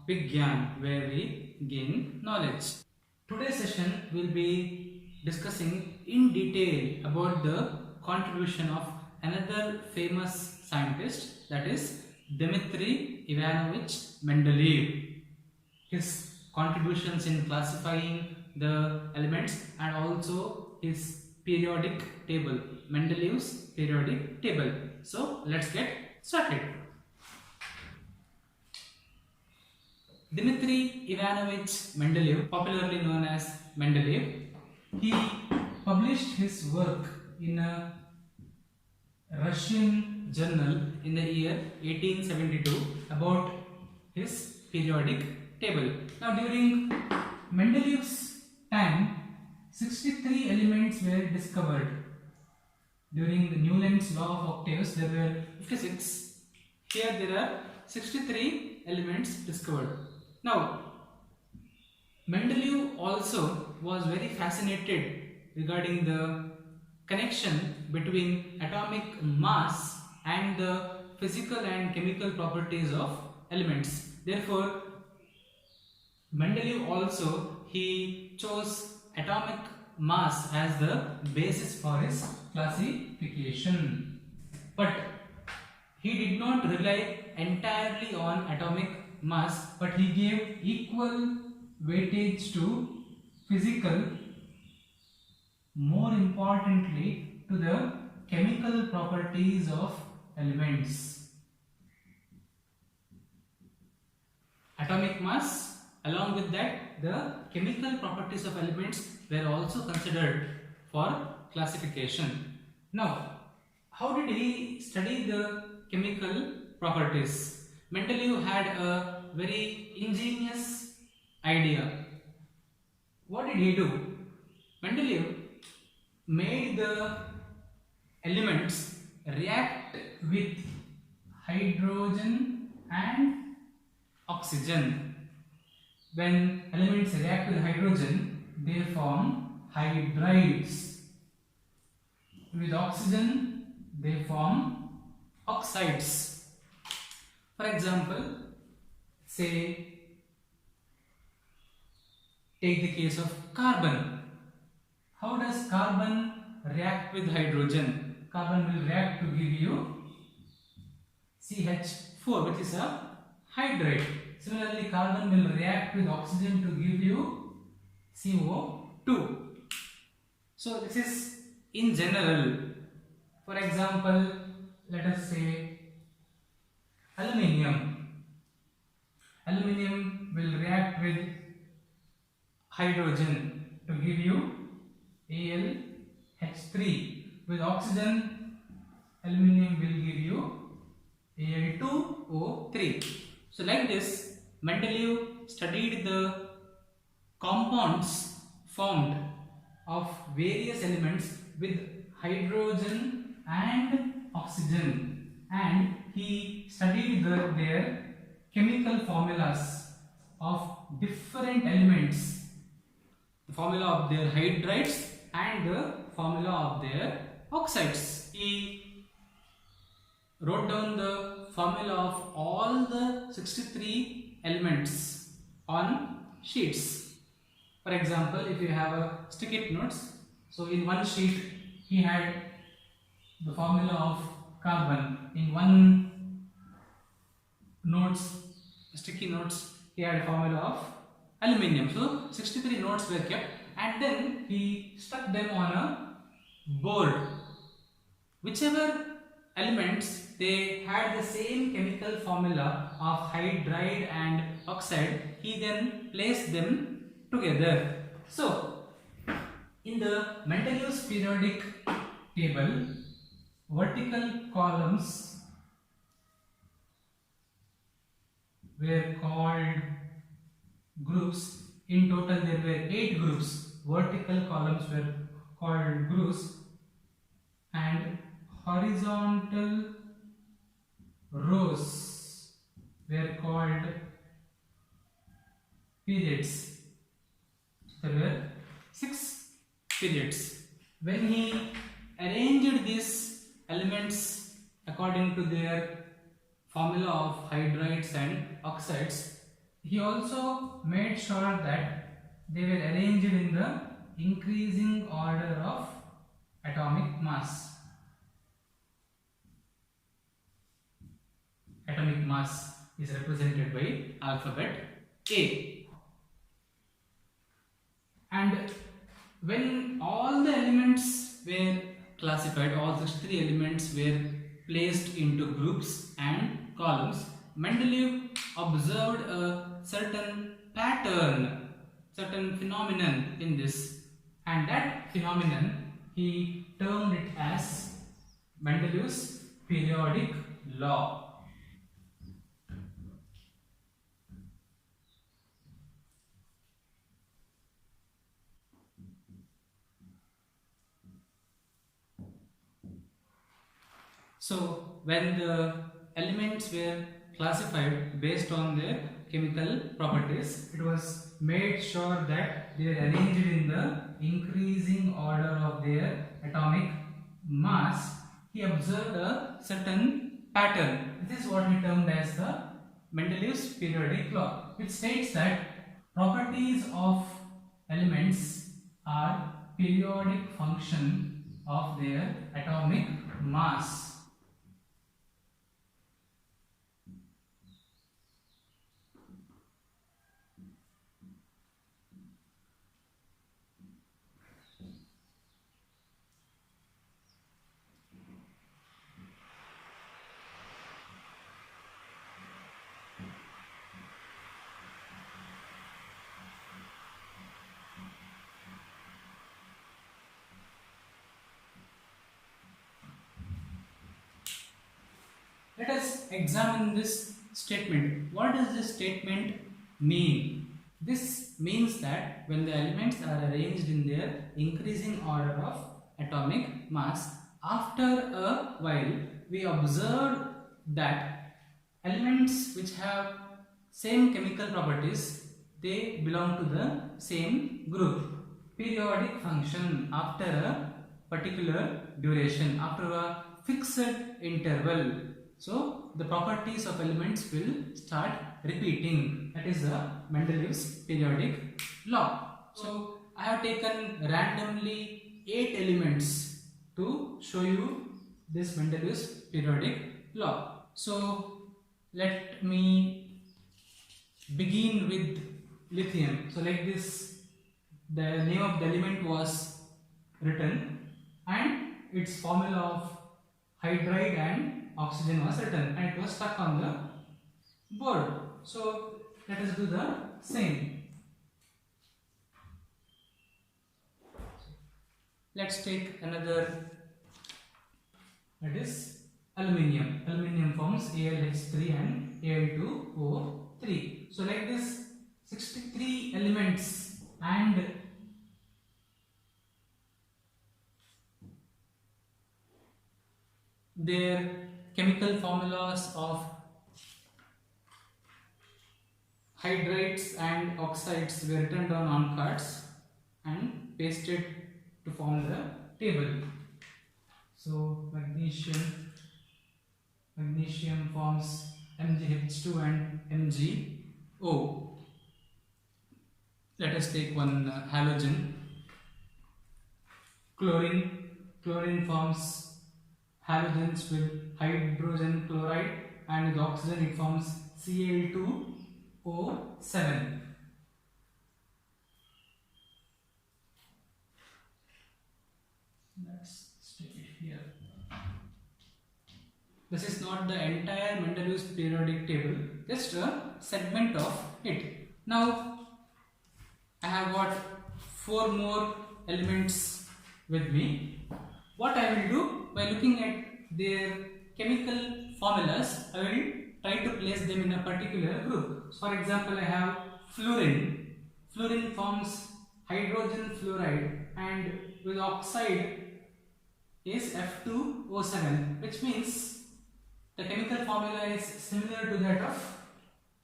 Vigyan, where we gain knowledge. Today's session will be discussing in detail about the contribution of another famous scientist, that is Dmitry Ivanovich Mendeleev. His contributions in classifying the elements and also his periodic table, Mendeleev's periodic table. So let's get started. Dmitry Ivanovich Mendeleev, popularly known as Mendeleev, he published his work in a Russian journal in the year 1872 about his periodic table. Now, during Mendeleev's time, 63 elements were discovered. During the Newland's law of octaves, there were 56. Here there are 63 elements discovered. Now, Mendeleev also was very fascinated regarding the connection between atomic mass and the physical and chemical properties of elements. Therefore, Mendeleev also he chose atomic mass as the basis for his classification. But he did not rely entirely on atomic mass, but he gave equal weightage to physical, more importantly to the chemical properties of elements. Atomic mass, along with that the chemical properties of elements were also considered for classification. Now, how did he study the chemical properties? Mendeleev had a very ingenious idea. What did he do? Mendeleev made the elements react with hydrogen and oxygen. When elements react with hydrogen, they form hydrides. With oxygen, they form oxides. For example, say, take the case of carbon. How does carbon react with hydrogen? Carbon will react to give you CH4, which is a hydride. Similarly, carbon will react with oxygen to give you CO2. So this is in general. For example, let us say aluminium. Aluminium will react with hydrogen to give you AlH3. With oxygen, aluminium will give you Al2O3. So like this, Mendeleev studied the compounds formed of various elements with hydrogen and oxygen, and he studied their chemical formulas of different elements, the formula of their hydrides and the formula of their oxides. He wrote down the formula of all the 63 elements on sheets. For example, if you have a sticky notes, so in one sheet he had the formula of carbon, in one sticky notes he had a formula of aluminium. So 63 notes were kept, and then he stuck them on a board. Whichever elements they had the same chemical formula of hydride and oxide, he then placed them together. So in the Mendeleev's periodic table, vertical columns were called groups. In total there were 8 groups. Vertical columns were called groups and horizontal rows were called periods. There were 6 periods. When he arranged these elements according to their formula of hydrides and oxides, he also made sure that they were arranged in the increasing order of atomic mass. Atomic mass is represented by alphabet A. And when all the elements were classified, all 63 elements were placed into groups and columns, Mendeleev observed a certain pattern, certain phenomenon in this, and that phenomenon he termed it as Mendeleev's periodic law. So when the elements were classified based on their chemical properties, it was made sure that they are arranged in the increasing order of their atomic mass. He observed a certain pattern. This is what he termed as the Mendeleev's periodic law, which states that properties of elements are periodic function of their atomic mass. Let us examine this statement. What does this statement mean? This means that when the elements are arranged in their increasing order of atomic mass, after a while we observe that elements which have same chemical properties, they belong to the same group. Periodic function after a particular duration, after a fixed interval. So the properties of elements will start repeating. That is the Mendeleev's periodic law. So I have taken randomly 8 elements to show you this Mendeleev's periodic law. So let me begin with lithium. So like this, the name of the element was written and its formula of hydride and oxygen was written, and it was stuck on the board. So let us do the same. Let's take another, that is aluminium. Aluminium forms AlH3 and Al2O3. So like this, 63 elements and their chemical formulas of hydrides and oxides were written down on cards and pasted to form the table. So magnesium forms MgH2 and MgO. Let us take one halogen. Chlorine forms halogens with hydrogen chloride, and with oxygen it forms Cl2O7. Let's stick it here. This is not the entire Mendeleev's periodic table, just a segment of it. Now I have got 4 more elements with me. What I will do, by looking at their chemical formulas, I will try to place them in a particular group. So for example, I have fluorine. Fluorine forms hydrogen fluoride, and with oxide is F2O7, which means the chemical formula is similar to that of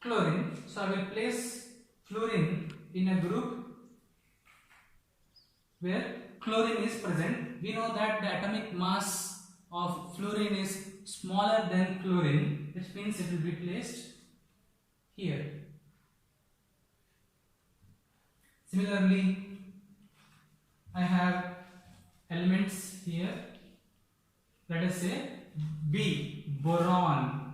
chlorine. So I will place fluorine in a group where chlorine is present. We know that the atomic mass of fluorine is smaller than chlorine, which means it will be placed here. Similarly, I have elements here. Let us say B, boron.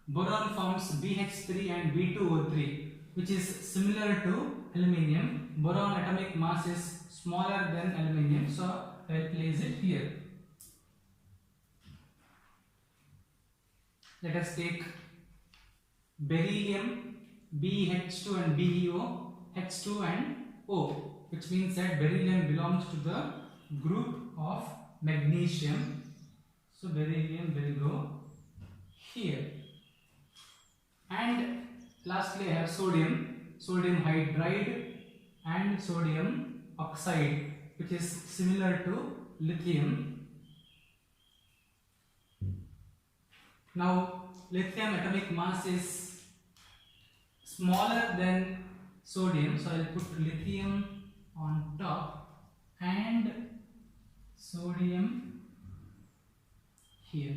Boron forms BH3 and B2O3, which is similar to aluminium. Boron atomic mass is smaller than aluminium, so I will place it here. Let us take beryllium, BH2 and BeO, H2 and O, which means that beryllium belongs to the group of magnesium. So beryllium will go here. And lastly I have sodium, sodium hydride and sodium oxide, which is similar to lithium. Now lithium atomic mass is smaller than sodium, so I will put lithium on top and sodium here.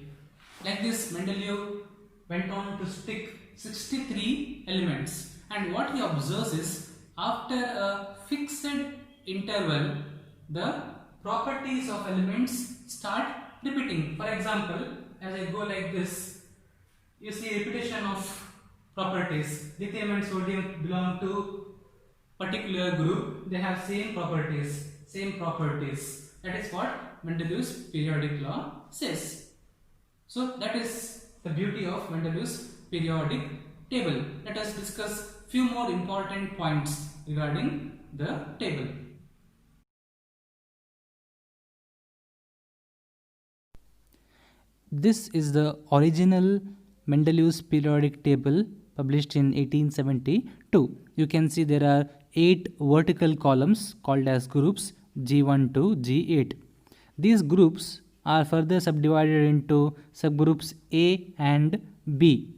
Like this, Mendeleev went on to stick 63 elements, and what he observes is after a fixed interval the properties of elements start repeating. For example, as I go like this, you see repetition of properties. Lithium and sodium belong to particular group, they have same properties. That is what Mendeleev's periodic law says. So that is the beauty of Mendeleev's periodic table. Let us discuss few more important points regarding the table. This is the original Mendeleev's periodic table published in 1872. You can see there are 8 vertical columns called as groups G1 to G8. These groups are further subdivided into subgroups A and B,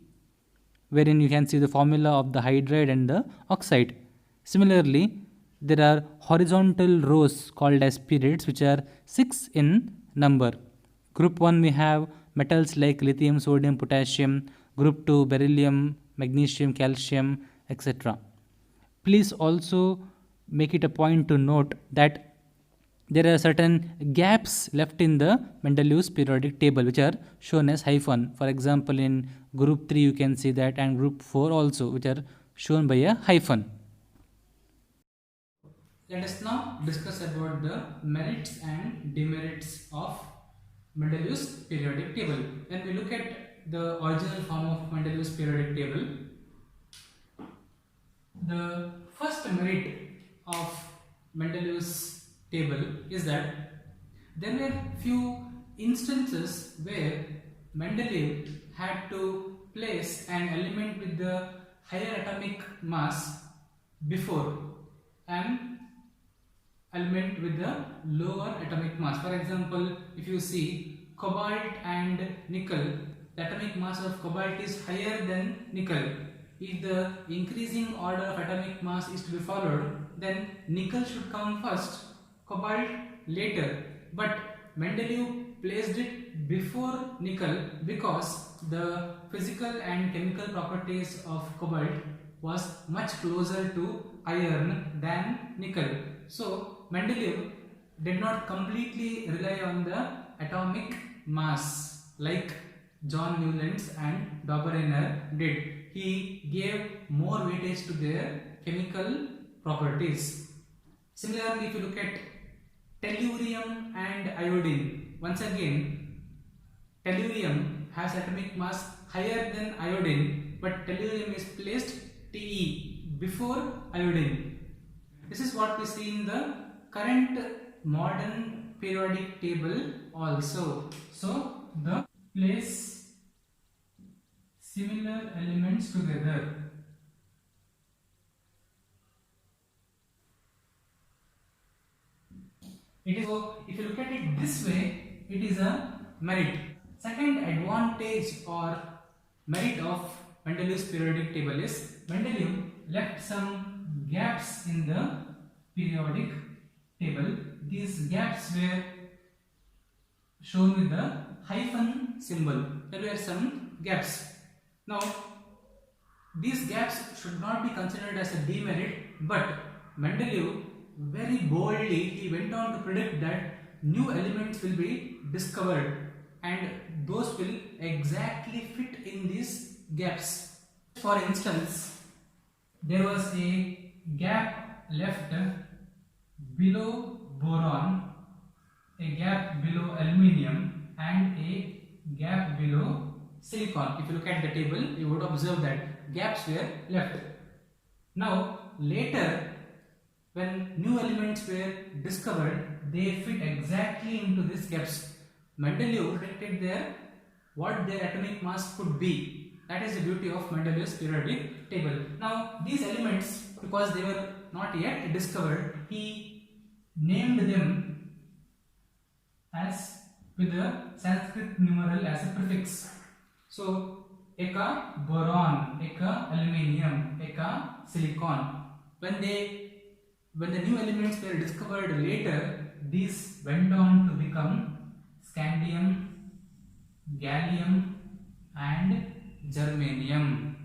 wherein you can see the formula of the hydride and the oxide. Similarly, there are horizontal rows called as periods, which are 6 in number. Group 1 we have metals like lithium, sodium, potassium. Group 2 beryllium, magnesium, calcium, etc. Please also make it a point to note that there are certain gaps left in the Mendeleev's periodic table which are shown as hyphen. For example, in group 3 you can see that, and group 4 also, which are shown by a hyphen. Let us now discuss about the merits and demerits of Mendeleev's periodic table. When we look at the original form of Mendeleev's periodic table, the first merit of Mendeleev's table is that there were few instances where Mendeleev had to place an element with the higher atomic mass before an element with the lower atomic mass. For example, if you see cobalt and nickel, the atomic mass of cobalt is higher than nickel. If the increasing order of atomic mass is to be followed, then nickel should come first, cobalt later. But Mendeleev placed it before nickel because the physical and chemical properties of cobalt was much closer to iron than nickel. So Mendeleev did not completely rely on the atomic mass like John Newlands and Dobereiner did. He gave more weightage to their chemical properties. Similarly, if you look at tellurium and iodine, once again tellurium has atomic mass higher than iodine, but tellurium is placed Te before iodine. This is what we see in the current modern periodic table also. So the place similar elements together. It is, so if you look at it this way, it is a merit. Second advantage or merit of Mendeleev's periodic table is Mendeleev left some gaps in the periodic table. These gaps were shown with the hyphen symbol. There were some gaps. Now, these gaps should not be considered as a demerit, but Mendeleev very boldly he went on to predict that new elements will be discovered and those will exactly fit in these gaps. For instance, there was a gap left below boron, a gap below aluminium and a gap below silicon. If you look at the table, you would observe that gaps were left. Now later, when new elements were discovered, they fit exactly into these gaps. Mendeleev predicted what their atomic mass could be. That is the beauty of Mendeleev's periodic table. Now these elements, because they were not yet discovered, he named them as with the Sanskrit numeral as a prefix. So eka boron, eka aluminium, eka silicon. When the new elements were discovered later, these went on to become scandium, gallium and germanium,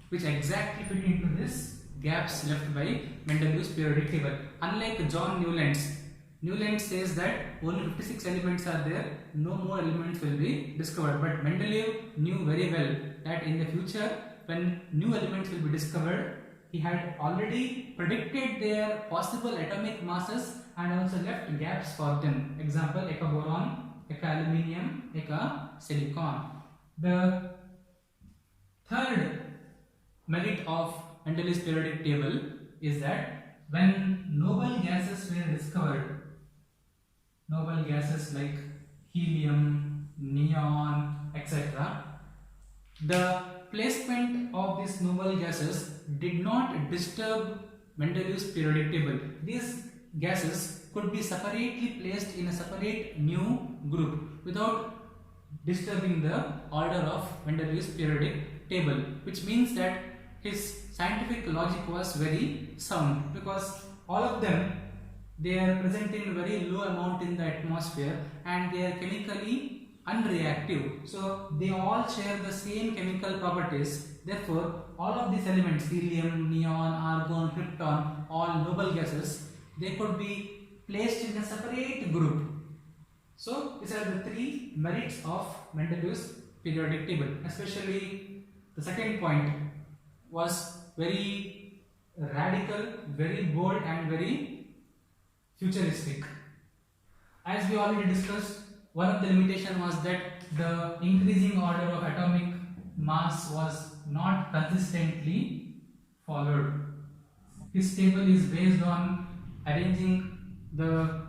which exactly fit into this gaps left by Mendeleev's periodic table. Unlike John Newland says that only 56 elements are there, no more elements will be discovered. But Mendeleev knew very well that in the future, when new elements will be discovered, he had already predicted their possible atomic masses and also left gaps for them. Example, eka boron, eka aluminium, eka silicon. The third merit of Mendeleev's periodic table is that when noble gases were discovered, noble gases like helium, neon, etc., the placement of these noble gases did not disturb Mendeleev's periodic table. These gases could be separately placed in a separate new group without disturbing the order of Mendeleev's periodic table, which means that his scientific logic was very sound, because all of them, they are present in very low amount in the atmosphere and they are chemically unreactive. So they all share the same chemical properties. Therefore, all of these elements, helium, neon, argon, krypton, all noble gases, they could be placed in a separate group. So these are the three merits of Mendeleev's periodic table. Especially the second point was very radical, very bold and very futuristic. As we already discussed, one of the limitations was that the increasing order of atomic mass was not consistently followed. His table is based on arranging the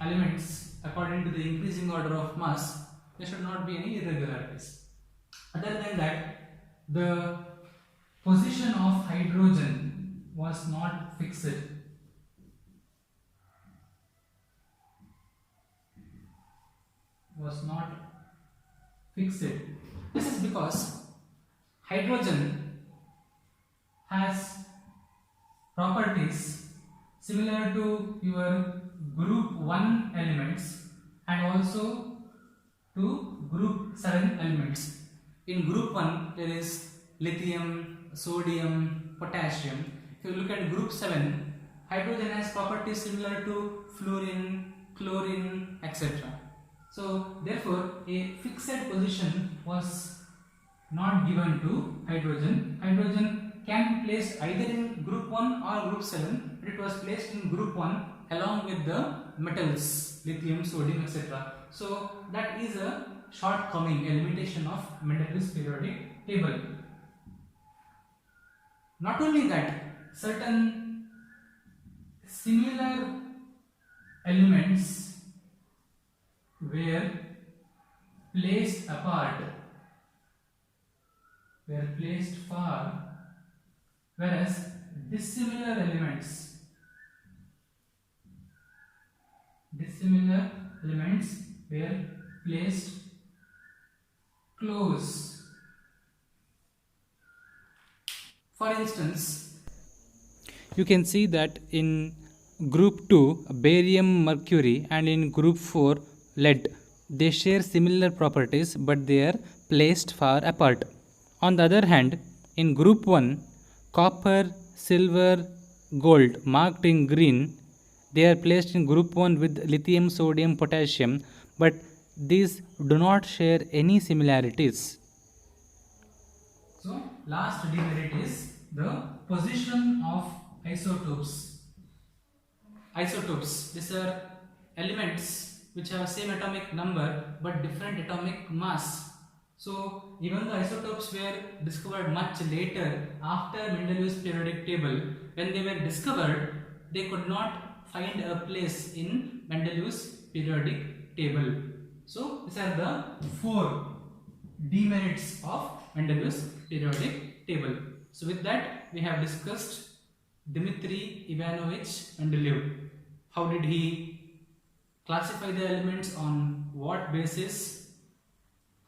elements according to the increasing order of mass. There should not be any irregularities. Other than that, the position of hydrogen was not fixed. This is because hydrogen has properties similar to your group 1 elements and also to group 7 elements. In group 1 there is lithium, sodium, potassium. If you look at group 7, hydrogen has properties similar to fluorine, chlorine, etc. So therefore a fixed position was not given to hydrogen. Hydrogen can be placed either in group 1 or group 7, but it was placed in group 1 along with the metals, lithium, sodium, etc. So that is a shortcoming, a limitation of Mendeleev's periodic table. Not only that, certain similar elements were placed apart, were placed far, whereas dissimilar elements were placed close. For instance, You can see that in group 2 barium mercury and in group 4 lead, they share similar properties but they are placed far apart. On the other hand, in group 1 copper, silver, gold marked in green, they are placed in group 1 with lithium, sodium, potassium, but these do not share any similarities. So last demerit is the position of isotopes. Isotopes, these are elements which have same atomic number but different atomic mass. So even the isotopes were discovered much later after Mendeleev's periodic table. When they were discovered, they could not find a place in Mendeleev's periodic table. So these are the four demerits of Mendeleev's periodic table. So with that we have discussed Dmitry Ivanovich Mendeleev. How did he classify the elements, on what basis,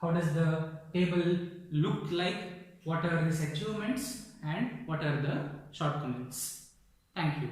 how does the table look like, what are his achievements and what are the shortcomings. Thank you.